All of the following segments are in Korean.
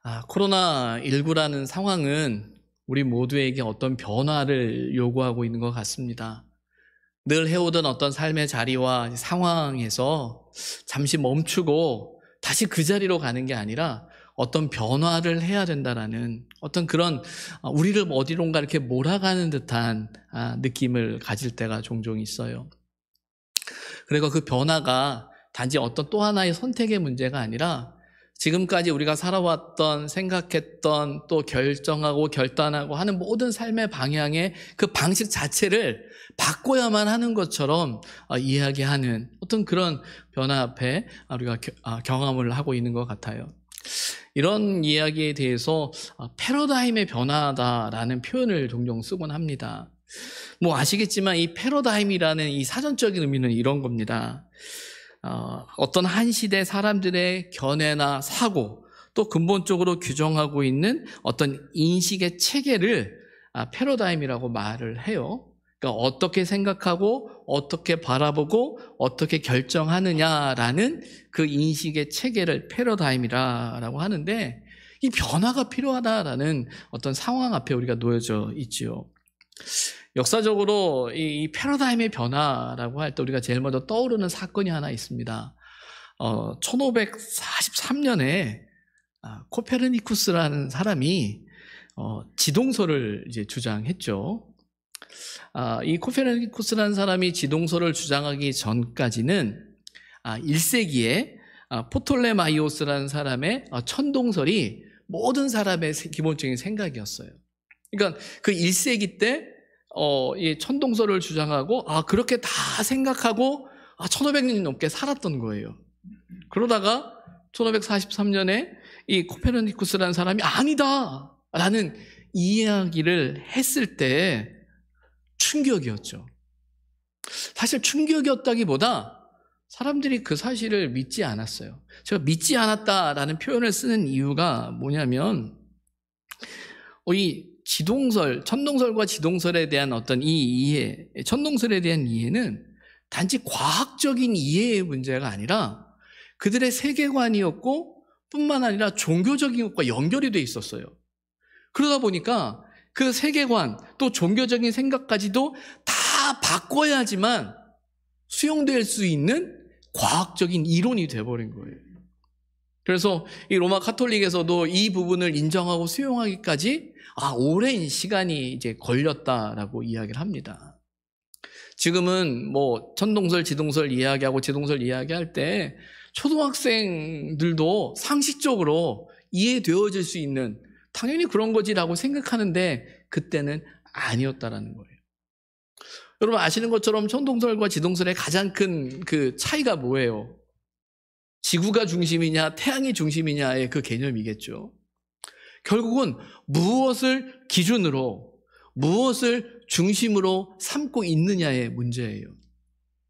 코로나19라는 상황은 우리 모두에게 어떤 변화를 요구하고 있는 것 같습니다. 늘 해오던 어떤 삶의 자리와 상황에서 잠시 멈추고 다시 그 자리로 가는 게 아니라 어떤 변화를 해야 된다라는 어떤 그런 우리를 어디론가 이렇게 몰아가는 듯한 느낌을 가질 때가 종종 있어요. 그리고 그 변화가 단지 어떤 또 하나의 선택의 문제가 아니라 지금까지 우리가 살아왔던, 생각했던, 또 결정하고 결단하고 하는 모든 삶의 방향의 그 방식 자체를 바꿔야만 하는 것처럼 이야기하는 어떤 그런 변화 앞에 우리가 경험을 하고 있는 것 같아요. 이런 이야기에 대해서 패러다임의 변화다라는 표현을 종종 쓰곤 합니다. 아시겠지만 이 패러다임이라는 이 사전적인 의미는 이런 겁니다. 어떤 한 시대 사람들의 견해나 사고, 또 근본적으로 규정하고 있는 어떤 인식의 체계를 패러다임이라고 말을 해요. 그러니까 어떻게 생각하고 어떻게 바라보고 어떻게 결정하느냐라는 그 인식의 체계를 패러다임이라고 하는데, 이 변화가 필요하다라는 어떤 상황 앞에 우리가 놓여져 있지요. 역사적으로 이 패러다임의 변화라고 할 때 우리가 제일 먼저 떠오르는 사건이 하나 있습니다. 1543년에 코페르니쿠스라는 사람이 지동설을 이제 주장했죠. 이 코페르니쿠스라는 사람이 지동설을 주장하기 전까지는 1세기에 포톨레마이오스라는 사람의 천동설이 모든 사람의 기본적인 생각이었어요. 그러니까 그 1세기 때 이 천동설을 주장하고 그렇게 다 생각하고 1500년이 넘게 살았던 거예요. 그러다가 1543년에 이 코페르니쿠스라는 사람이 아니다 라는 이야기를 했을 때 충격이었죠. 사실 충격이었다기보다 사람들이 그 사실을 믿지 않았어요. 제가 믿지 않았다라는 표현을 쓰는 이유가 뭐냐면 이 지동설, 천동설과 지동설에 대한 어떤 이 이해, 천동설에 대한 이해는 단지 과학적인 이해의 문제가 아니라 그들의 세계관이었고 뿐만 아니라 종교적인 것과 연결이 돼 있었어요. 그러다 보니까 그 세계관 또 종교적인 생각까지도 다 바꿔야지만 수용될 수 있는 과학적인 이론이 돼버린 거예요. 그래서 이 로마 카톨릭에서도 이 부분을 인정하고 수용하기까지 오랜 시간이 이제 걸렸다라고 이야기를 합니다. 지금은 천동설, 지동설 이야기하고 지동설 이야기할 때 초등학생들도 상식적으로 이해되어질 수 있는 당연히 그런 거지라고 생각하는데 그때는 아니었다라는 거예요. 여러분 아시는 것처럼 천동설과 지동설의 가장 큰 그 차이가 뭐예요? 지구가 중심이냐 태양이 중심이냐의 그 개념이겠죠. 결국은 무엇을 기준으로 무엇을 중심으로 삼고 있느냐의 문제예요.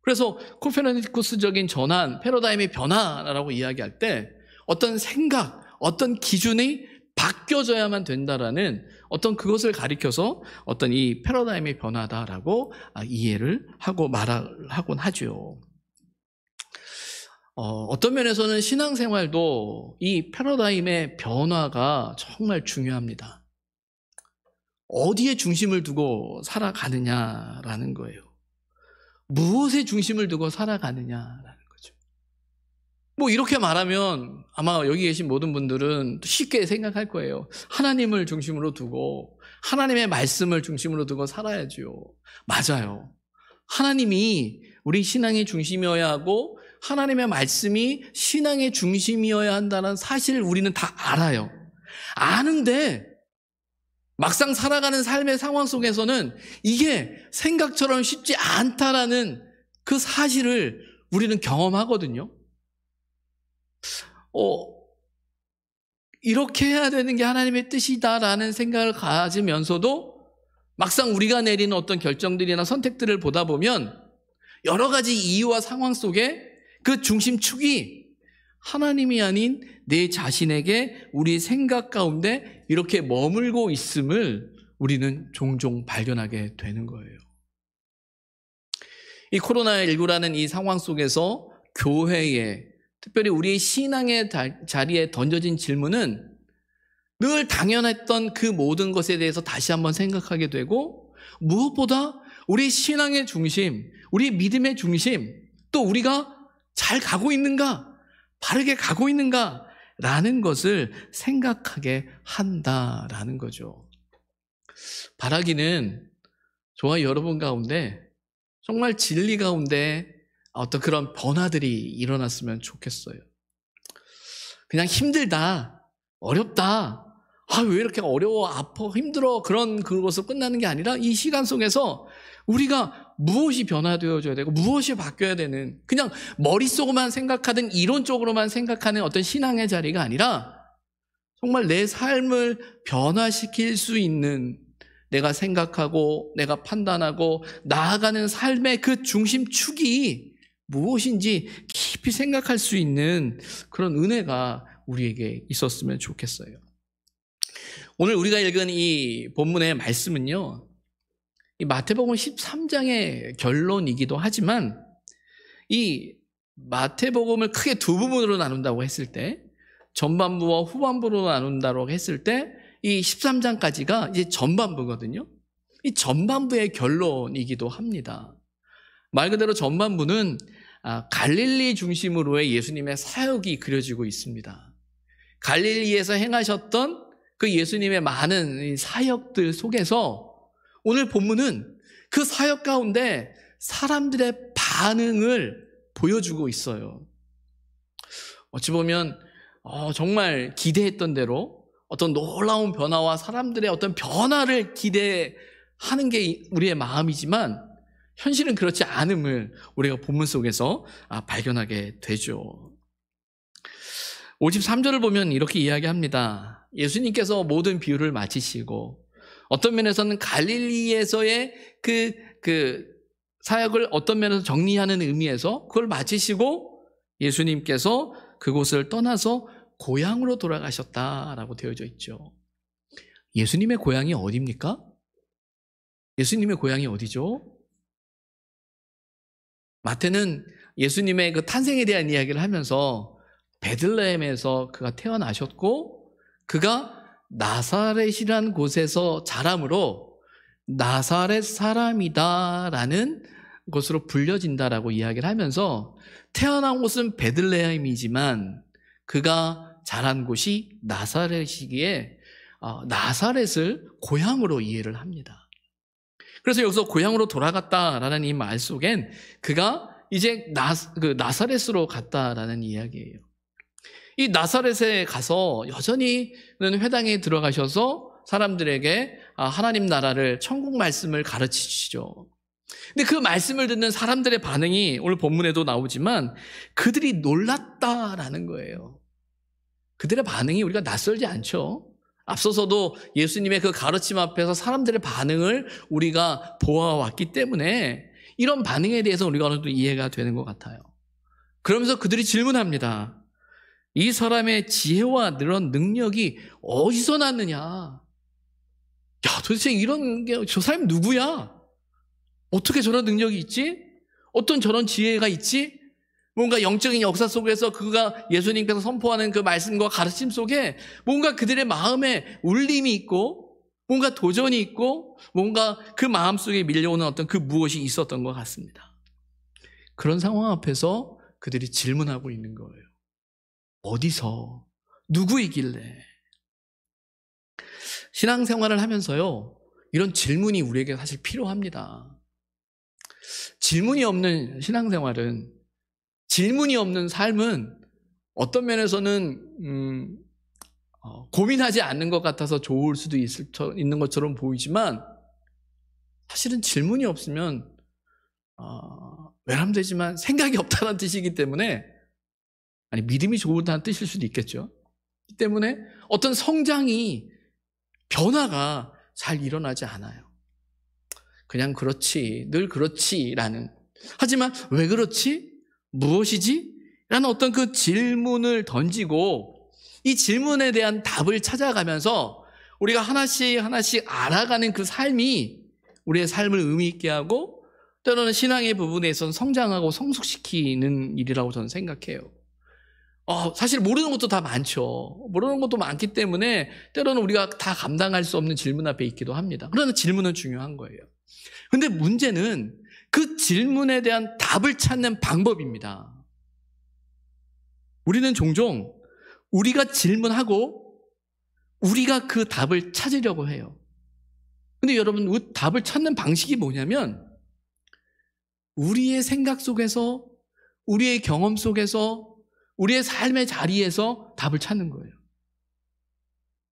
그래서 코페르니쿠스적인 전환, 패러다임의 변화라고 이야기할 때 어떤 생각, 어떤 기준이 바뀌어져야만 된다라는 어떤 그것을 가리켜서 어떤 이 패러다임의 변화다라고 이해를 하고 말하곤 하죠. 어떤 면에서는 신앙생활도 이 패러다임의 변화가 정말 중요합니다. 어디에 중심을 두고 살아가느냐라는 거예요. 무엇에 중심을 두고 살아가느냐라는 거죠. 이렇게 말하면 아마 여기 계신 모든 분들은 쉽게 생각할 거예요. 하나님을 중심으로 두고 하나님의 말씀을 중심으로 두고 살아야죠. 맞아요. 하나님이 우리 신앙의 중심이어야 하고 하나님의 말씀이 신앙의 중심이어야 한다는 사실을 우리는 다 알아요. 아는데 막상 살아가는 삶의 상황 속에서는 이게 생각처럼 쉽지 않다라는 그 사실을 우리는 경험하거든요. 이렇게 해야 되는 게 하나님의 뜻이다라는 생각을 가지면서도 막상 우리가 내리는 어떤 결정들이나 선택들을 보다 보면 여러 가지 이유와 상황 속에 그 중심축이 하나님이 아닌 내 자신에게 우리 생각 가운데 이렇게 머물고 있음을 우리는 종종 발견하게 되는 거예요. 이 코로나19라는 이 상황 속에서 교회에, 특별히 우리의 신앙의 자리에 던져진 질문은 늘 당연했던 그 모든 것에 대해서 다시 한번 생각하게 되고, 무엇보다 우리 신앙의 중심, 우리 믿음의 중심, 또 우리가 잘 가고 있는가, 바르게 가고 있는가 라는 것을 생각하게 한다라는 거죠. 바라기는 저와 여러분 가운데 정말 진리 가운데 어떤 그런 변화들이 일어났으면 좋겠어요. 그냥 힘들다, 어렵다, 왜 이렇게 어려워, 아파, 힘들어, 그것으로 끝나는 게 아니라 이 시간 속에서 우리가 무엇이 변화되어져야 되고 무엇이 바뀌어야 되는, 그냥 머릿속으로만 생각하든 이론적으로만 생각하는 어떤 신앙의 자리가 아니라 정말 내 삶을 변화시킬 수 있는, 내가 생각하고 내가 판단하고 나아가는 삶의 그 중심축이 무엇인지 깊이 생각할 수 있는 그런 은혜가 우리에게 있었으면 좋겠어요. 오늘 우리가 읽은 이 본문의 말씀은요, 이 마태복음 13장의 결론이기도 하지만, 이 마태복음을 크게 두 부분으로 나눈다고 했을 때, 전반부와 후반부로 나눈다고 했을 때, 이 13장까지가 이제 전반부거든요. 이 전반부의 결론이기도 합니다. 말 그대로 전반부는 갈릴리 중심으로의 예수님의 사역이 그려지고 있습니다. 갈릴리에서 행하셨던 그 예수님의 많은 사역들 속에서 오늘 본문은 그 사역 가운데 사람들의 반응을 보여주고 있어요. 어찌 보면 정말 기대했던 대로 어떤 놀라운 변화와 사람들의 어떤 변화를 기대하는 게 우리의 마음이지만, 현실은 그렇지 않음을 우리가 본문 속에서 발견하게 되죠. 53절을 보면 이렇게 이야기합니다. 예수님께서 모든 비유를 마치시고, 어떤 면에서는 갈릴리에서의 그 사역을 어떤 면에서 정리하는 의미에서 그걸 마치시고 예수님께서 그곳을 떠나서 고향으로 돌아가셨다라고 되어져 있죠. 예수님의 고향이 어디입니까? 예수님의 고향이 어디죠? 마태는 예수님의 그 탄생에 대한 이야기를 하면서 베들레헴에서 그가 태어나셨고, 그가 나사렛이라는 곳에서 자람으로 나사렛 사람이다라는 것으로 불려진다라고 이야기를 하면서, 태어난 곳은 베들레헴이지만 그가 자란 곳이 나사렛이기에 나사렛을 고향으로 이해를 합니다. 그래서 여기서 고향으로 돌아갔다라는 이 말 속엔 그가 이제 나사렛으로 갔다라는 이야기예요. 이 나사렛에 가서 여전히는 회당에 들어가셔서 사람들에게 하나님 나라를, 천국 말씀을 가르치시죠. 근데 그 말씀을 듣는 사람들의 반응이 오늘 본문에도 나오지만 그들이 놀랐다라는 거예요. 그들의 반응이 우리가 낯설지 않죠. 앞서서도 예수님의 그 가르침 앞에서 사람들의 반응을 우리가 보아왔기 때문에 이런 반응에 대해서 우리가 어느 정도 이해가 되는 것 같아요. 그러면서 그들이 질문합니다. 이 사람의 지혜와 그런 능력이 어디서 났느냐? 도대체 이런 게, 저 사람이 누구야? 어떻게 저런 능력이 있지? 어떤 저런 지혜가 있지? 뭔가 영적인 역사 속에서 그가 예수님께서 선포하는 그 말씀과 가르침 속에 뭔가 그들의 마음에 울림이 있고, 뭔가 도전이 있고, 뭔가 그 마음속에 밀려오는 어떤 그 무엇이 있었던 것 같습니다. 그런 상황 앞에서 그들이 질문하고 있는 거예요. 어디서? 누구이길래? 신앙생활을 하면서요, 이런 질문이 우리에게 사실 필요합니다. 질문이 없는 신앙생활은, 질문이 없는 삶은 어떤 면에서는 고민하지 않는 것 같아서 좋을 수도 있는 것처럼 보이지만, 사실은 질문이 없으면 외람되지만 생각이 없다는 뜻이기 때문에, 믿음이 좋다는 뜻일 수도 있겠죠. 이 때문에 어떤 성장이, 변화가 잘 일어나지 않아요. 그냥 그렇지, 늘 그렇지라는, 하지만 왜 그렇지? 무엇이지? 라는 어떤 그 질문을 던지고 이 질문에 대한 답을 찾아가면서 우리가 하나씩 알아가는 그 삶이 우리의 삶을 의미 있게 하고, 때로는 신앙의 부분에선 성장하고 성숙시키는 일이라고 저는 생각해요. 사실 모르는 것도 다 많죠. 모르는 것도 많기 때문에 때로는 우리가 다 감당할 수 없는 질문 앞에 있기도 합니다. 그러나 질문은 중요한 거예요. 근데 문제는 그 질문에 대한 답을 찾는 방법입니다. 우리는 종종 우리가 질문하고 우리가 그 답을 찾으려고 해요. 근데 여러분, 그 답을 찾는 방식이 뭐냐면 우리의 생각 속에서, 우리의 경험 속에서, 우리의 삶의 자리에서 답을 찾는 거예요.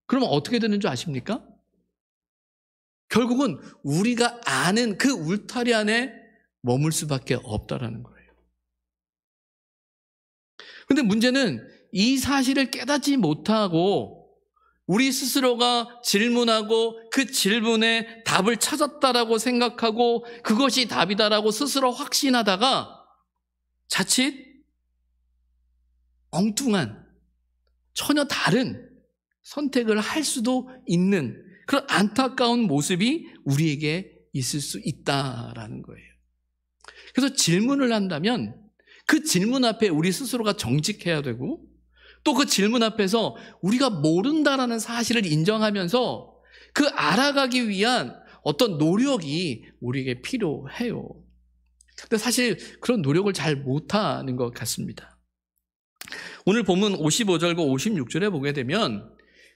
그러면 어떻게 되는 줄 아십니까? 결국은 우리가 아는 그 울타리 안에 머물 수밖에 없다라는 거예요. 근데 문제는 이 사실을 깨닫지 못하고 우리 스스로가 질문하고 그 질문에 답을 찾았다라고 생각하고 그것이 답이다라고 스스로 확신하다가 자칫 엉뚱한 전혀 다른 선택을 할 수도 있는 그런 안타까운 모습이 우리에게 있을 수 있다라는 거예요. 그래서 질문을 한다면 그 질문 앞에 우리 스스로가 정직해야 되고 또 그 질문 앞에서 우리가 모른다라는 사실을 인정하면서 그 알아가기 위한 어떤 노력이 우리에게 필요해요. 근데 사실 그런 노력을 잘 못하는 것 같습니다. 오늘 본문 55절과 56절에 보게 되면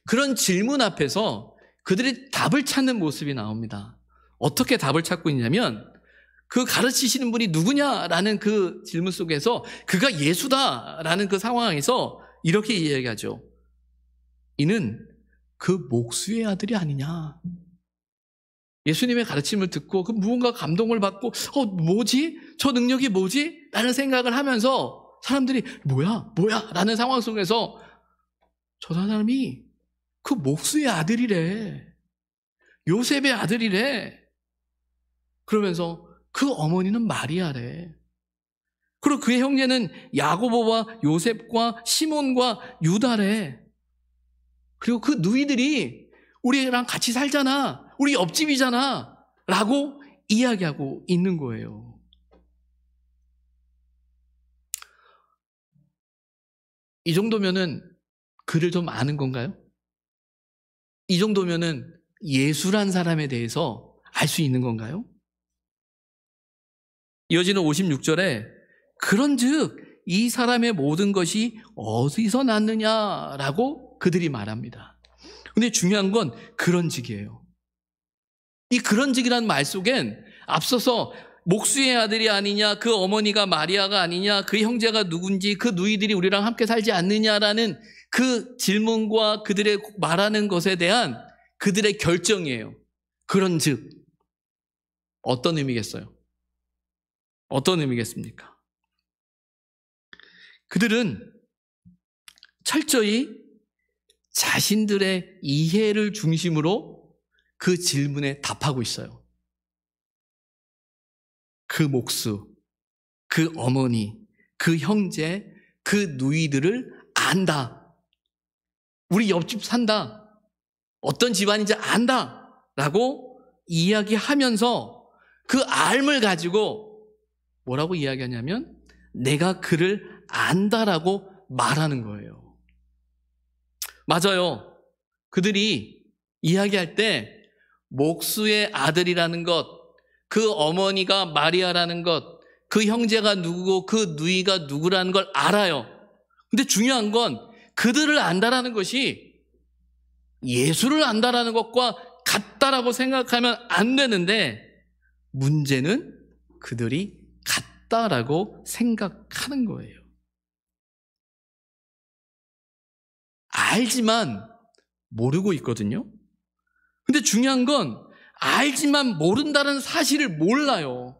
그런 질문 앞에서 그들이 답을 찾는 모습이 나옵니다. 어떻게 답을 찾고 있냐면 그 가르치시는 분이 누구냐라는 그 질문 속에서 그가 예수다라는 그 상황에서 이렇게 이야기하죠. 이는 그 목수의 아들이 아니냐. 예수님의 가르침을 듣고 그 무언가 감동을 받고 뭐지? 저 능력이 뭐지? 라는 생각을 하면서 사람들이 뭐야 라는 상황 속에서 저 사람이 그 목수의 아들이래. 요셉의 아들이래. 그러면서 그 어머니는 마리아래. 그리고 그의 형제는 야고보와 요셉과 시몬과 유다래. 그리고 그 누이들이 우리랑 같이 살잖아. 우리 옆집이잖아. 라고 이야기하고 있는 거예요. 이 정도면은 그를 좀 아는 건가요? 이 정도면은 예수란 사람에 대해서 알 수 있는 건가요? 이어지는 56절에 그런즉 이 사람의 모든 것이 어디서 났느냐라고 그들이 말합니다. 근데 중요한 건 그런즉이에요. 이 그런즉이라는 말 속엔 앞서서 목수의 아들이 아니냐, 그 어머니가 마리아가 아니냐, 그 형제가 누군지, 그 누이들이 우리랑 함께 살지 않느냐라는 그 질문과 그들의 말하는 것에 대한 그들의 결정이에요. 그런즉 어떤 의미겠어요? 어떤 의미겠습니까? 그들은 철저히 자신들의 이해를 중심으로 그 질문에 답하고 있어요. 그 목수, 그 어머니, 그 형제, 그 누이들을 안다. 우리 옆집 산다. 어떤 집안인지 안다. 라고 이야기하면서 그 알을 가지고 뭐라고 이야기하냐면 내가 그를 안다라고 말하는 거예요. 맞아요. 그들이 이야기할 때 목수의 아들이라는 것, 그 어머니가 마리아라는 것, 그 형제가 누구고 그 누이가 누구라는 걸 알아요. 근데 중요한 건 그들을 안다라는 것이 예수를 안다라는 것과 같다라고 생각하면 안 되는데 문제는 그들이 같다라고 생각하는 거예요. 알지만 모르고 있거든요. 근데 중요한 건 알지만 모른다는 사실을 몰라요.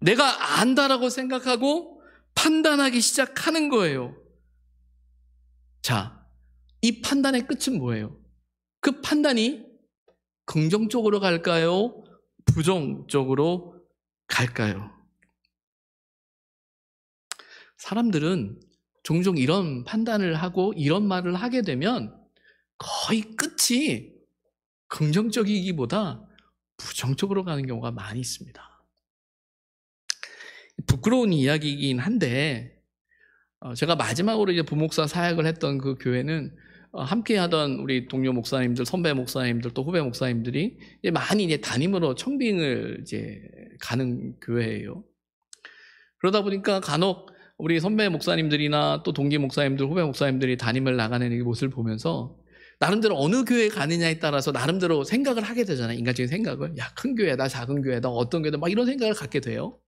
내가 안다라고 생각하고 판단하기 시작하는 거예요. 자, 이 판단의 끝은 뭐예요? 그 판단이 긍정적으로 갈까요? 부정적으로 갈까요? 사람들은 종종 이런 판단을 하고 이런 말을 하게 되면 거의 끝이 긍정적이기보다 부정적으로 가는 경우가 많이 있습니다. 부끄러운 이야기이긴 한데 제가 마지막으로 이제 부목사 사역을 했던 그 교회는 함께 하던 우리 동료 목사님들, 선배 목사님들, 또 후배 목사님들이 이제 많이 이제 담임으로 청빙을 이제 가는 교회예요. 그러다 보니까 간혹 우리 선배 목사님들이나 또 동기 목사님들, 후배 목사님들이 담임을 나가는 이 모습을 보면서 나름대로 어느 교회에 가느냐에 따라서 나름대로 생각을 하게 되잖아요. 인간적인 생각을. 야, 큰 교회다, 작은 교회다, 어떤 교회다, 막 이런 생각을 갖게 돼요.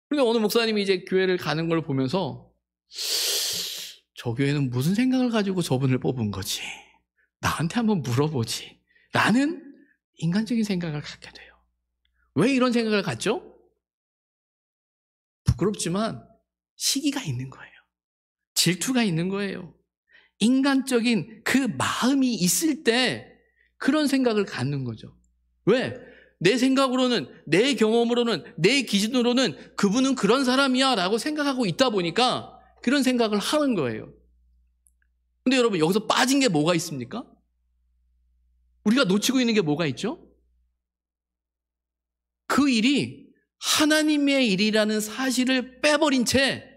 그런데 어느 목사님이 이제 교회를 가는 걸 보면서 저 교회는 무슨 생각을 가지고 저분을 뽑은 거지? 나한테 한번 물어보지. 라는 인간적인 생각을 갖게 돼요. 왜 이런 생각을 갖죠? 부끄럽지만 시기가 있는 거예요. 질투가 있는 거예요. 인간적인 그 마음이 있을 때 그런 생각을 갖는 거죠. 왜? 내 생각으로는, 내 경험으로는, 내 기준으로는 그분은 그런 사람이야 라고 생각하고 있다 보니까 그런 생각을 하는 거예요. 근데 여러분, 여기서 빠진 게 뭐가 있습니까? 우리가 놓치고 있는 게 뭐가 있죠? 그 일이 하나님의 일이라는 사실을 빼버린 채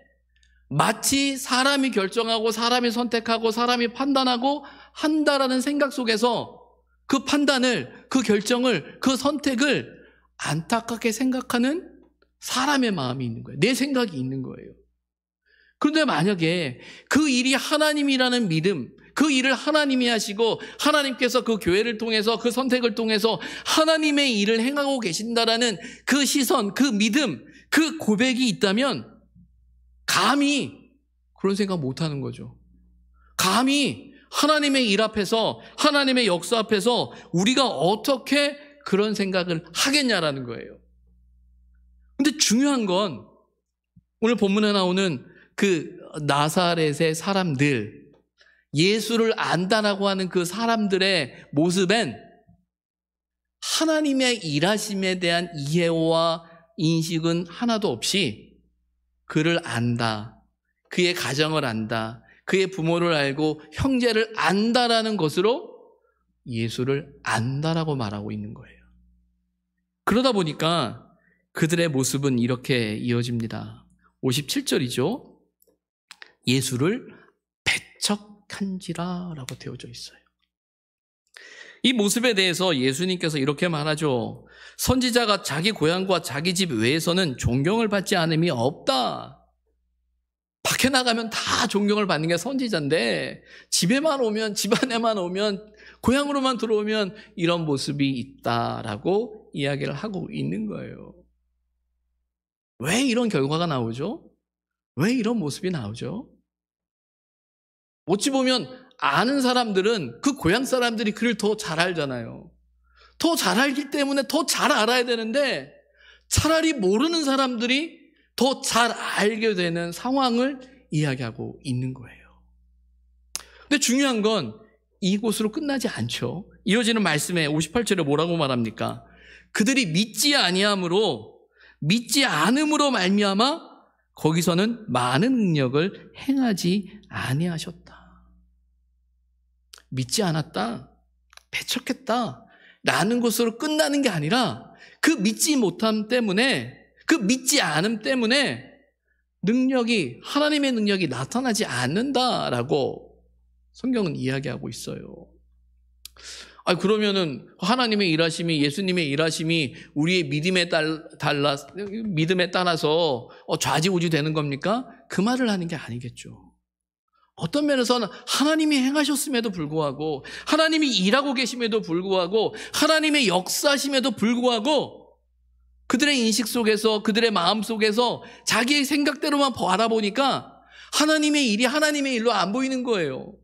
마치 사람이 결정하고 사람이 선택하고 사람이 판단하고 한다라는 생각 속에서 그 판단을, 그 결정을, 그 선택을 안타깝게 생각하는 사람의 마음이 있는 거예요. 내 생각이 있는 거예요. 그런데 만약에 그 일이 하나님이라는 믿음, 그 일을 하나님이 하시고 하나님께서 그 교회를 통해서 그 선택을 통해서 하나님의 일을 행하고 계신다라는 그 시선, 그 믿음, 그 고백이 있다면 감히 그런 생각 못하는 거죠. 감히 하나님의 일 앞에서, 하나님의 역사 앞에서 우리가 어떻게 그런 생각을 하겠냐라는 거예요. 근데 중요한 건 오늘 본문에 나오는 그 나사렛의 사람들, 예수를 안다라고 하는 그 사람들의 모습엔 하나님의 일하심에 대한 이해와 인식은 하나도 없이 그를 안다, 그의 가정을 안다, 그의 부모를 알고 형제를 안다라는 것으로 예수를 안다라고 말하고 있는 거예요. 그러다 보니까 그들의 모습은 이렇게 이어집니다. 57절이죠. 예수를 배척한지라 라고 되어져 있어요. 이 모습에 대해서 예수님께서 이렇게 말하죠. 선지자가 자기 고향과 자기 집 외에서는 존경을 받지 않음이 없다. 밖에 나가면 다 존경을 받는 게 선지자인데 집에만 오면, 집안에만 오면, 고향으로만 들어오면 이런 모습이 있다라고 이야기를 하고 있는 거예요. 왜 이런 결과가 나오죠? 왜 이런 모습이 나오죠? 어찌 보면 아는 사람들은 그 고향 사람들이 그를 더 잘 알잖아요. 더 잘 알기 때문에 더 잘 알아야 되는데 차라리 모르는 사람들이 더 잘 알게 되는 상황을 이야기하고 있는 거예요. 근데 중요한 건 이곳으로 끝나지 않죠. 이어지는 말씀에 58절에 뭐라고 말합니까? 그들이 믿지 아니함으로, 믿지 않음으로 말미암아 거기서는 많은 능력을 행하지 아니하셨다. 믿지 않았다, 배척했다 라는 것으로 끝나는 게 아니라 그 믿지 못함 때문에, 그 믿지 않음 때문에 능력이, 하나님의 능력이 나타나지 않는다라고 성경은 이야기하고 있어요. 그러면은 하나님의 일하심이, 예수님의 일하심이 우리의 믿음에 따라서 좌지우지 되는 겁니까? 그 말을 하는 게 아니겠죠. 어떤 면에서는 하나님이 행하셨음에도 불구하고, 하나님이 일하고 계심에도 불구하고, 하나님의 역사심에도 불구하고 그들의 인식 속에서, 그들의 마음 속에서 자기의 생각대로만 바라보니까 하나님의 일이 하나님의 일로 안 보이는 거예요.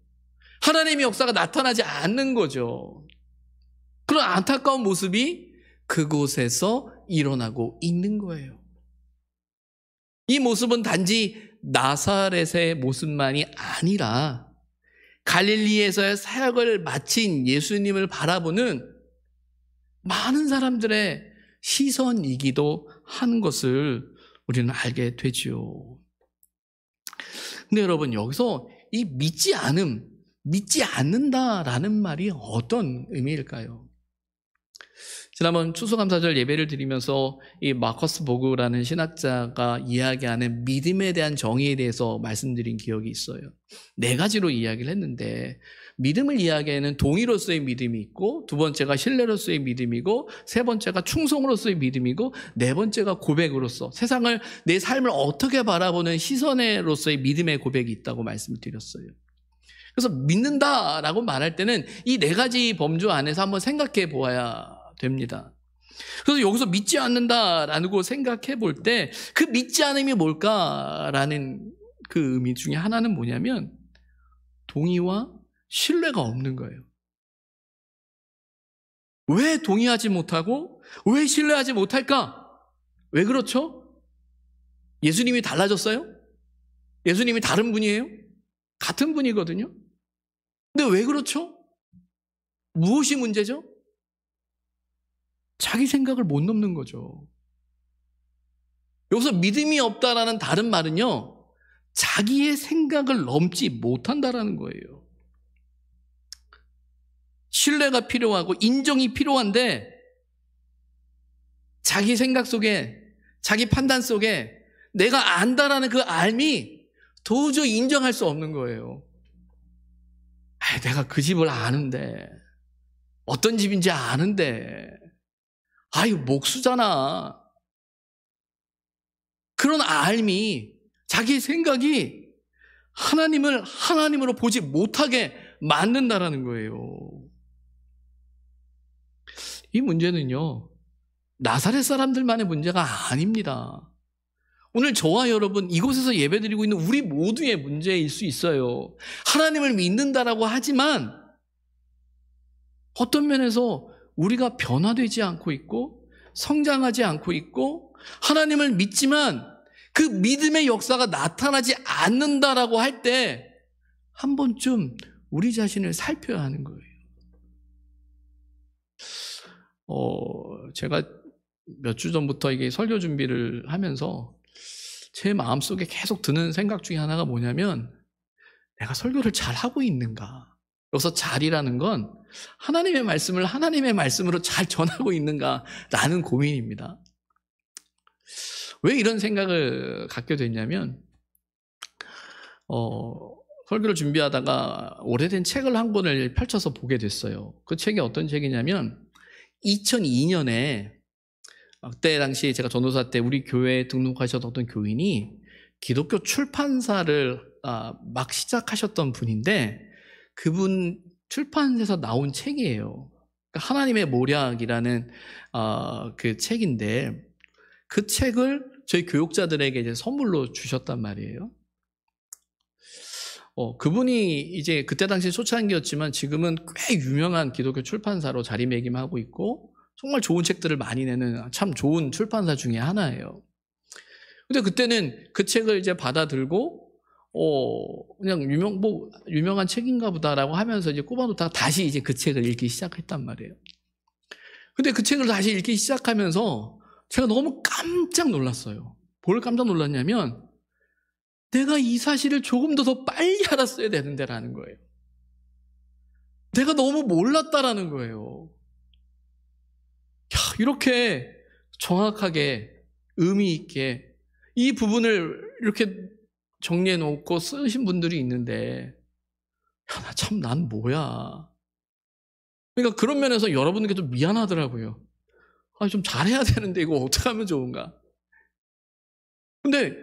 하나님의 역사가 나타나지 않는 거죠. 그런 안타까운 모습이 그곳에서 일어나고 있는 거예요. 이 모습은 단지 나사렛의 모습만이 아니라 갈릴리에서의 사역을 마친 예수님을 바라보는 많은 사람들의 시선이기도 한 것을 우리는 알게 되죠. 근데 여러분, 여기서 이 믿지 않음, 믿지 않는다라는 말이 어떤 의미일까요? 지난번 추수감사절 예배를 드리면서 이 마커스 보그라는 신학자가 이야기하는 믿음에 대한 정의에 대해서 말씀드린 기억이 있어요. 4가지로 이야기를 했는데, 믿음을 이야기하는 동의로서의 믿음이 있고, 2번째가 신뢰로서의 믿음이고, 3번째가 충성으로서의 믿음이고, 4번째가 고백으로서 세상을, 내 삶을 어떻게 바라보는 시선으로서의 믿음의 고백이 있다고 말씀드렸어요. 그래서 믿는다라고 말할 때는 이 4가지 범주 안에서 한번 생각해 보아야 됩니다. 그래서 여기서 믿지 않는다라고 생각해 볼 때 그 믿지 않음이 뭘까라는 그 의미 중에 하나는 뭐냐면 동의와 신뢰가 없는 거예요. 왜 동의하지 못하고 왜 신뢰하지 못할까? 왜 그렇죠? 예수님이 달라졌어요? 예수님이 다른 분이에요? 같은 분이거든요. 근데 왜 그렇죠? 무엇이 문제죠? 자기 생각을 못 넘는 거죠. 여기서 믿음이 없다라는 다른 말은요, 자기의 생각을 넘지 못한다라는 거예요. 신뢰가 필요하고 인정이 필요한데 자기 생각 속에, 자기 판단 속에 내가 안다라는 그 알미 도저히 인정할 수 없는 거예요. 내가 그 집을 아는데, 어떤 집인지 아는데, 이거 목수잖아. 그런 알미, 자기 생각이 하나님을 하나님으로 보지 못하게 만든다라는 거예요. 이 문제는요, 나사렛 사람들만의 문제가 아닙니다. 오늘 저와 여러분 이곳에서 예배드리고 있는 우리 모두의 문제일 수 있어요. 하나님을 믿는다라고 하지만 어떤 면에서 우리가 변화되지 않고 있고 성장하지 않고 있고 하나님을 믿지만 그 믿음의 역사가 나타나지 않는다라고 할 때 한 번쯤 우리 자신을 살펴야 하는 거예요. 제가 몇 주 전부터 이게 설교 준비를 하면서 제 마음속에 계속 드는 생각 중에 하나가 뭐냐면 내가 설교를 잘 하고 있는가? 여기서 잘이라는 건 하나님의 말씀을 하나님의 말씀으로 잘 전하고 있는가라는 고민입니다. 왜 이런 생각을 갖게 됐냐면 설교를 준비하다가 오래된 책을 한 권을 펼쳐서 보게 됐어요. 그 책이 어떤 책이냐면 2002년에 그때 당시 제가 전도사 때 우리 교회에 등록하셨던 어떤 교인이 기독교 출판사를 막 시작하셨던 분인데 그분 출판사에서 나온 책이에요. 하나님의 모략이라는 그 책인데 그 책을 저희 교육자들에게 이제 선물로 주셨단 말이에요. 그분이 이제 그때 당시 초창기였지만 지금은 꽤 유명한 기독교 출판사로 자리매김하고 있고 정말 좋은 책들을 많이 내는 참 좋은 출판사 중에 하나예요. 근데 그때는 그 책을 이제 받아들고 그냥 유명한 책인가 보다라고 하면서 이제 꼽아놓다가 다시 이제 그 책을 읽기 시작했단 말이에요. 근데 그 책을 다시 읽기 시작하면서 제가 너무 깜짝 놀랐어요. 뭘 깜짝 놀랐냐면 내가 이 사실을 조금 더 빨리 알았어야 되는데라는 거예요. 내가 너무 몰랐다라는 거예요. 이렇게 정확하게 의미 있게 이 부분을 이렇게 정리해 놓고 쓰신 분들이 있는데 난 뭐야. 그러니까 그런 면에서 여러분에게 좀 미안하더라고요. 좀 잘해야 되는데 이거 어떻게 하면 좋은가. 근데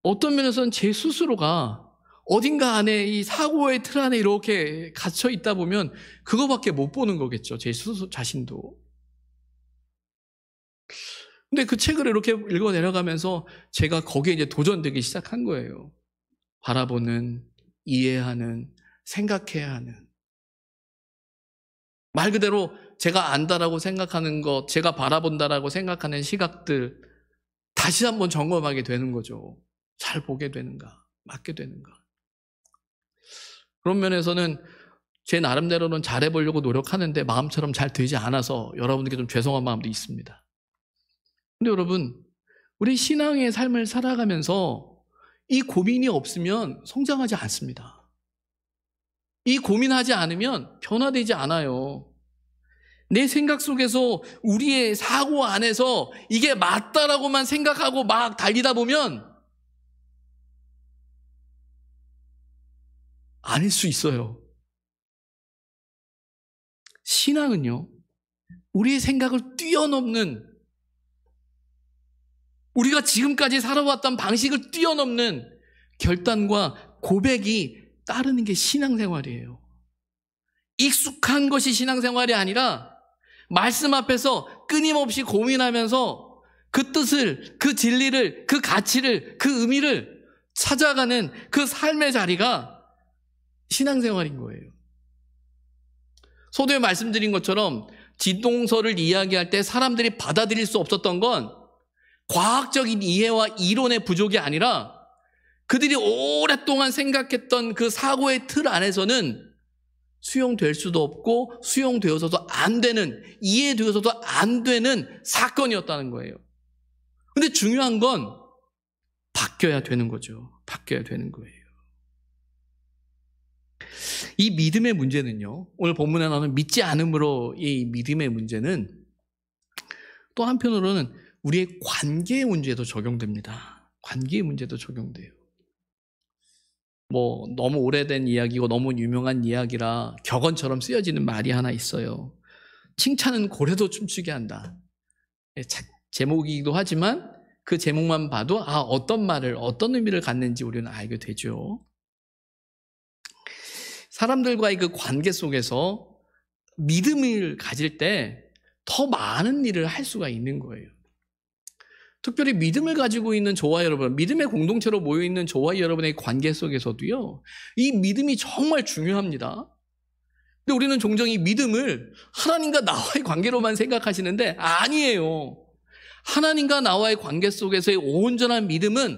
어떤 면에서는 제 스스로가 어딘가 안에 이 사고의 틀 안에 이렇게 갇혀 있다 보면 그거밖에 못 보는 거겠죠. 제 스스로 자신도. 근데 그 책을 이렇게 읽어 내려가면서 제가 거기에 이제 도전되기 시작한 거예요. 바라보는, 이해하는, 생각해야 하는. 말 그대로 제가 안다라고 생각하는 것, 제가 바라본다라고 생각하는 시각들 다시 한번 점검하게 되는 거죠. 잘 보게 되는가, 맞게 되는가. 그런 면에서는 제 나름대로는 잘해보려고 노력하는데 마음처럼 잘 되지 않아서 여러분에게 좀 죄송한 마음도 있습니다. 근데 여러분, 우리 신앙의 삶을 살아가면서 이 고민이 없으면 성장하지 않습니다. 이 고민하지 않으면 변화되지 않아요. 내 생각 속에서 우리의 사고 안에서 이게 맞다라고만 생각하고 막 달리다 보면 아닐 수 있어요. 신앙은요, 우리의 생각을 뛰어넘는, 우리가 지금까지 살아왔던 방식을 뛰어넘는 결단과 고백이 따르는 게 신앙생활이에요. 익숙한 것이 신앙생활이 아니라 말씀 앞에서 끊임없이 고민하면서 그 뜻을, 그 진리를, 그 가치를, 그 의미를 찾아가는 그 삶의 자리가 신앙생활인 거예요. 서두에 말씀드린 것처럼 지동설을 이야기할 때 사람들이 받아들일 수 없었던 건 과학적인 이해와 이론의 부족이 아니라 그들이 오랫동안 생각했던 그 사고의 틀 안에서는 수용될 수도 없고 수용되어서도 안 되는, 이해되어서도 안 되는 사건이었다는 거예요. 근데 중요한 건 바뀌어야 되는 거죠. 바뀌어야 되는 거예요. 이 믿음의 문제는요, 오늘 본문에 나오는 믿지 않음으로 이 믿음의 문제는 또 한편으로는 우리의 관계의 문제도 적용됩니다. 관계의 문제도 적용돼요. 너무 오래된 이야기고 너무 유명한 이야기라 격언처럼 쓰여지는 말이 하나 있어요. 칭찬은 고래도 춤추게 한다. 제목이기도 하지만 그 제목만 봐도 어떤 말을, 어떤 의미를 갖는지 우리는 알게 되죠. 사람들과의 그 관계 속에서 믿음을 가질 때 더 많은 일을 할 수가 있는 거예요. 특별히 믿음을 가지고 있는 저와 여러분, 믿음의 공동체로 모여있는 저와 여러분의 관계 속에서도요, 이 믿음이 정말 중요합니다. 근데 우리는 종종 이 믿음을 하나님과 나와의 관계로만 생각하시는데 아니에요. 하나님과 나와의 관계 속에서의 온전한 믿음은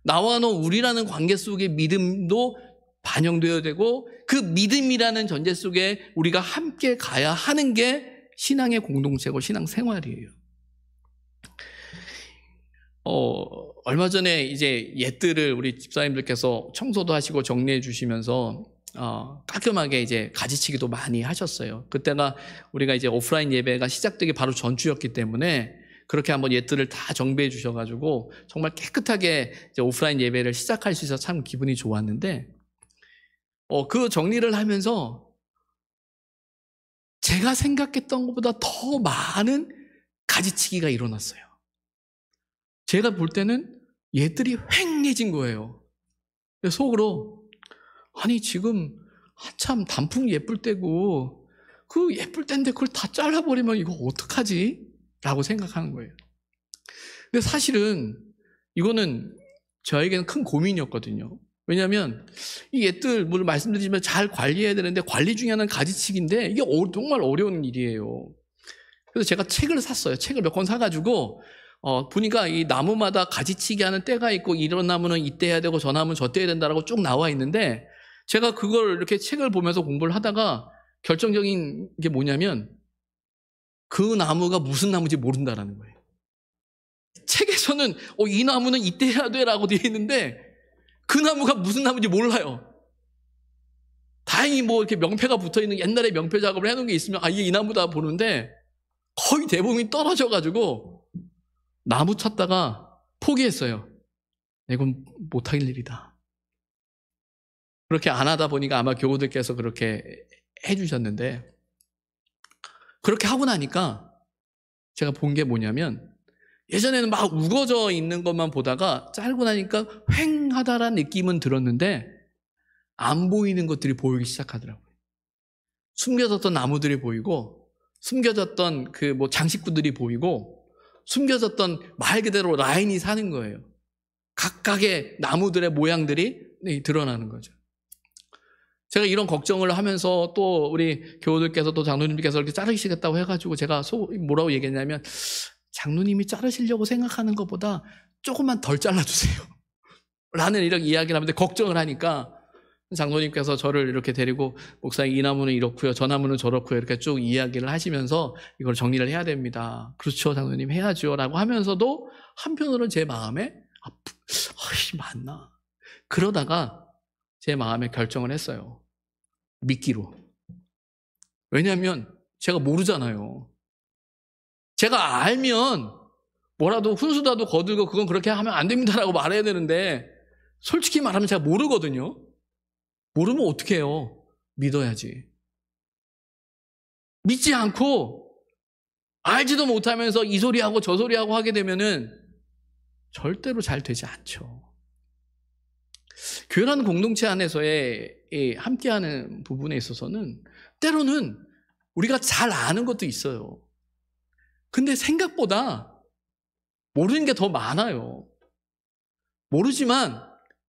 나와 너 우리라는 관계 속의 믿음도 반영되어야 되고 그 믿음이라는 전제 속에 우리가 함께 가야 하는 게 신앙의 공동체고 신앙생활이에요. 얼마 전에 이제 옛들을 우리 집사님들께서 청소도 하시고 정리해 주시면서 깔끔하게 이제 가지치기도 많이 하셨어요. 그때가 우리가 이제 오프라인 예배가 시작되기 바로 전주였기 때문에 그렇게 한번 옛들을 다 정비해 주셔가지고 정말 깨끗하게 이제 오프라인 예배를 시작할 수 있어서 참 기분이 좋았는데, 그 정리를 하면서 제가 생각했던 것보다 더 많은 가지치기가 일어났어요. 제가 볼 때는 얘들이 휑해진 거예요. 속으로 아니 지금 한참 단풍 예쁠 때고 그 예쁠 때인데 그걸 다 잘라버리면 이거 어떡하지? 라고 생각하는 거예요. 근데 사실은 이거는 저에게는 큰 고민이었거든요. 왜냐하면 이 옛들 뭘 말씀드리지만 잘 관리해야 되는데 관리 중에 하나는 가지치기인데 이게 정말 어려운 일이에요. 그래서 제가 책을 샀어요. 책을 몇 권 사가지고 보니까 이 나무마다 가지치기 하는 때가 있고 이런 나무는 이때 해야 되고 저 나무는 저 때 해야 된다라고 쭉 나와 있는데 제가 그걸 이렇게 책을 보면서 공부를 하다가 결정적인 게 뭐냐면 그 나무가 무슨 나무인지 모른다라는 거예요. 책에서는 이 나무는 이때 해야 돼라고 되어 있는데 그 나무가 무슨 나무인지 몰라요. 다행히 이렇게 명패가 붙어 있는 옛날에 명패 작업을 해놓은 게 있으면 이게 이 나무다 보는데 거의 대부분이 떨어져가지고 나무 찾다가 포기했어요. 이건 못할 일이다. 그렇게 안 하다 보니까 아마 교우들께서 그렇게 해주셨는데, 그렇게 하고 나니까 제가 본 게 뭐냐면 예전에는 막 우거져 있는 것만 보다가 짧고 나니까 휑하다라는 느낌은 들었는데 안 보이는 것들이 보이기 시작하더라고요. 숨겨졌던 나무들이 보이고 숨겨졌던 그 장식구들이 보이고 숨겨졌던 말 그대로 라인이 사는 거예요. 각각의 나무들의 모양들이 드러나는 거죠. 제가 이런 걱정을 하면서 또 우리 교우들께서 또 장로님께서 이렇게 자르시겠다고 해가지고 제가 뭐라고 얘기했냐면 장로님이 자르시려고 생각하는 것보다 조금만 덜 잘라주세요 라는 이렇게 이야기를 하는데 걱정을 하니까 장로님께서 저를 이렇게 데리고 목사님 이 나무는 이렇고요 저 나무는 저렇고요 이렇게 쭉 이야기를 하시면서 이걸 정리를 해야 됩니다. 그렇죠 장로님 해야죠 라고 하면서도 한편으로는 제 마음에 맞나? 그러다가 제 마음에 결정을 했어요. 믿기로. 왜냐하면 제가 모르잖아요. 제가 알면 뭐라도 훈수라도 거들고 그건 그렇게 하면 안 됩니다라고 말해야 되는데 솔직히 말하면 제가 모르거든요. 모르면 어떻게 해요? 믿어야지. 믿지 않고 알지도 못하면서 이 소리하고 저 소리하고 하게 되면은 절대로 잘 되지 않죠. 교회라는 공동체 안에서의 함께하는 부분에 있어서는 때로는 우리가 잘 아는 것도 있어요. 근데 생각보다 모르는 게 더 많아요. 모르지만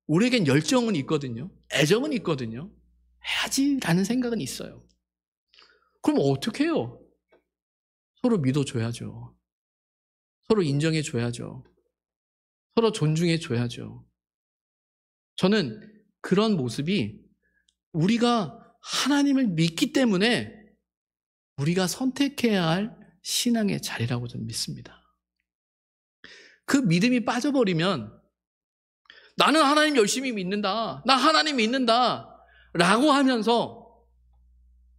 우리에겐 열정은 있거든요. 애정은 있거든요. 해야지라는 생각은 있어요. 그럼 어떻게 해요? 서로 믿어줘야죠. 서로 인정해줘야죠. 서로 존중해줘야죠. 저는 그런 모습이 우리가 하나님을 믿기 때문에 우리가 선택해야 할 신앙의 자리라고 저는 믿습니다. 그 믿음이 빠져버리면 나는 하나님 열심히 믿는다. 나 하나님 믿는다. 라고 하면서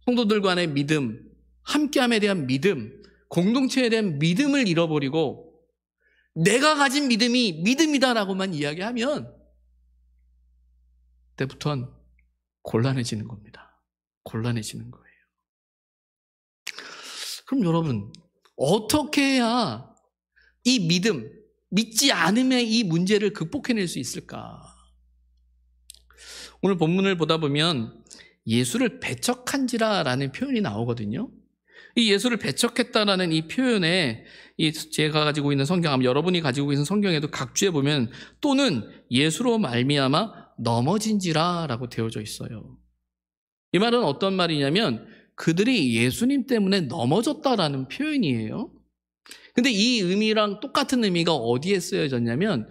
성도들 간의 믿음, 함께함에 대한 믿음, 공동체에 대한 믿음을 잃어버리고 내가 가진 믿음이 믿음이다라고만 이야기하면 그때부터는 곤란해지는 겁니다. 곤란해지는 거예요. 그럼 여러분, 어떻게 해야 이 믿음, 믿지 않음의 이 문제를 극복해낼 수 있을까? 오늘 본문을 보다 보면 예수를 배척한지라라는 표현이 나오거든요. 이 예수를 배척했다라는 이 표현에 제가 가지고 있는 성경, 아마 여러분이 가지고 있는 성경에도 각주에 보면 또는 예수로 말미암아 넘어진지라라고 되어져 있어요. 이 말은 어떤 말이냐면 그들이 예수님 때문에 넘어졌다라는 표현이에요. 근데 이 의미랑 똑같은 의미가 어디에 쓰여졌냐면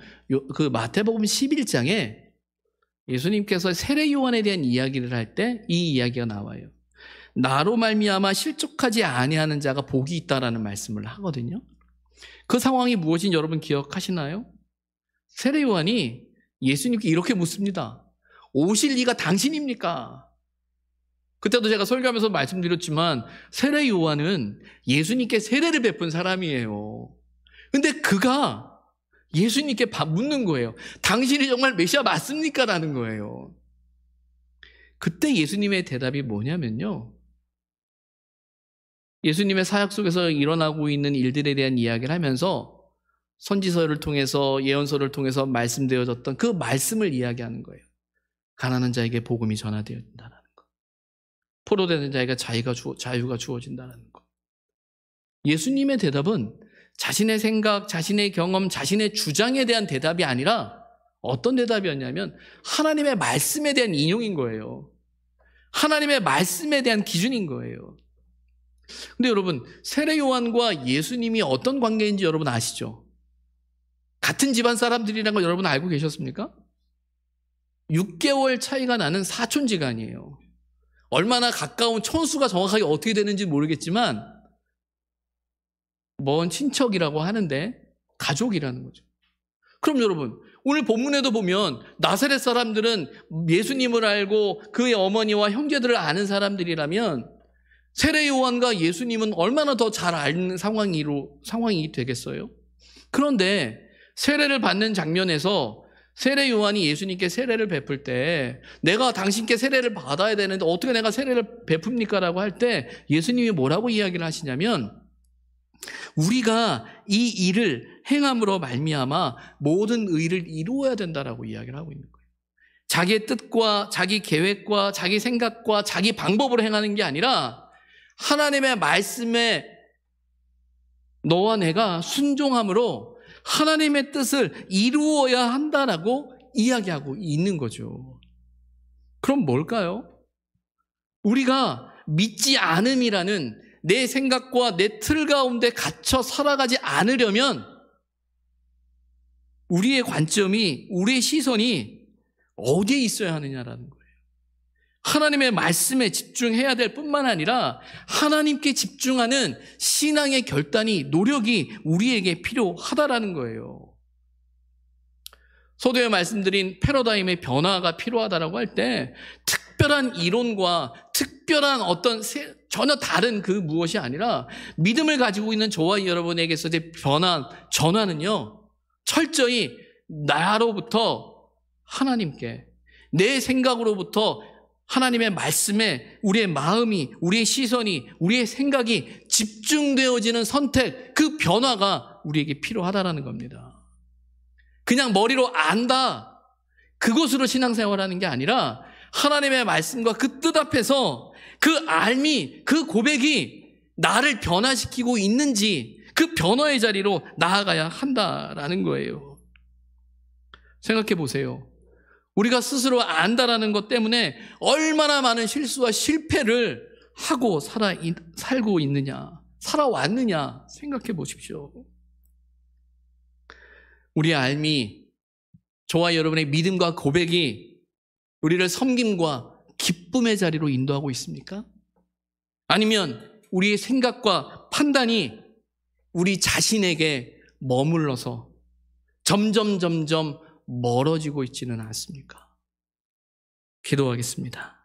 그 마태복음 11장에 예수님께서 세례 요한에 대한 이야기를 할 때 이 이야기가 나와요. 나로 말미암아 실족하지 아니하는 자가 복이 있다라는 말씀을 하거든요. 그 상황이 무엇인지 여러분 기억하시나요? 세례 요한이 예수님께 이렇게 묻습니다. 오실 이가 당신입니까? 그때도 제가 설교하면서 말씀드렸지만 세례 요한은 예수님께 세례를 베푼 사람이에요. 근데 그가 예수님께 묻는 거예요. 당신이 정말 메시아 맞습니까? 라는 거예요. 그때 예수님의 대답이 뭐냐면요. 예수님의 사역 속에서 일어나고 있는 일들에 대한 이야기를 하면서 선지서를 통해서 예언서를 통해서 말씀되어졌던 그 말씀을 이야기하는 거예요. 가난한 자에게 복음이 전하되어진다는 것. 포로되는 자에게 자유가 주어진다는 것. 예수님의 대답은 자신의 생각, 자신의 경험, 자신의 주장에 대한 대답이 아니라 어떤 대답이었냐면 하나님의 말씀에 대한 인용인 거예요. 하나님의 말씀에 대한 기준인 거예요. 근데 여러분, 세례 요한과 예수님이 어떤 관계인지 여러분 아시죠? 같은 집안 사람들이라는 걸 여러분 알고 계셨습니까? 6개월 차이가 나는 사촌지간이에요. 얼마나 가까운 천수가 정확하게 어떻게 되는지 모르겠지만 먼 친척이라고 하는데 가족이라는 거죠. 그럼 여러분, 오늘 본문에도 보면 나사렛 사람들은 예수님을 알고 그의 어머니와 형제들을 아는 사람들이라면 세례 요한과 예수님은 얼마나 더 잘 아는 상황이 되겠어요? 그런데 세례를 받는 장면에서 세례 요한이 예수님께 세례를 베풀 때 내가 당신께 세례를 받아야 되는데 어떻게 내가 세례를 베풉니까? 라고 할 때 예수님이 뭐라고 이야기를 하시냐면 우리가 이 일을 행함으로 말미암아 모든 의를 이루어야 된다라고 이야기를 하고 있는 거예요. 자기의 뜻과 자기 계획과 자기 생각과 자기 방법으로 행하는 게 아니라 하나님의 말씀에 너와 내가 순종함으로 하나님의 뜻을 이루어야 한다라고 이야기하고 있는 거죠. 그럼 뭘까요? 우리가 믿지 않음이라는 내 생각과 내 틀 가운데 갇혀 살아가지 않으려면 우리의 관점이, 우리의 시선이 어디에 있어야 하느냐라는 거예요. 하나님의 말씀에 집중해야 될 뿐만 아니라 하나님께 집중하는 신앙의 결단이, 노력이 우리에게 필요하다라는 거예요. 서두에 말씀드린 패러다임의 변화가 필요하다라고 할 때 특별한 이론과 특별한 어떤 전혀 다른 그 무엇이 아니라 믿음을 가지고 있는 저와 여러분에게서의 전환은요, 철저히 나로부터 하나님께, 내 생각으로부터 하나님의 말씀에 우리의 마음이, 우리의 시선이, 우리의 생각이 집중되어지는 선택, 그 변화가 우리에게 필요하다라는 겁니다. 그냥 머리로 안다, 그것으로 신앙생활하는 게 아니라 하나님의 말씀과 그 뜻 앞에서 그 알미, 그 고백이 나를 변화시키고 있는지 그 변화의 자리로 나아가야 한다라는 거예요. 생각해 보세요. 우리가 스스로 안다라는 것 때문에 얼마나 많은 실수와 실패를 하고 살고 있느냐, 살아왔느냐 생각해 보십시오. 우리의 알미, 저와 여러분의 믿음과 고백이 우리를 섬김과 기쁨의 자리로 인도하고 있습니까? 아니면 우리의 생각과 판단이 우리 자신에게 머물러서 점점 멀어지고 있지는 않습니까? 기도하겠습니다.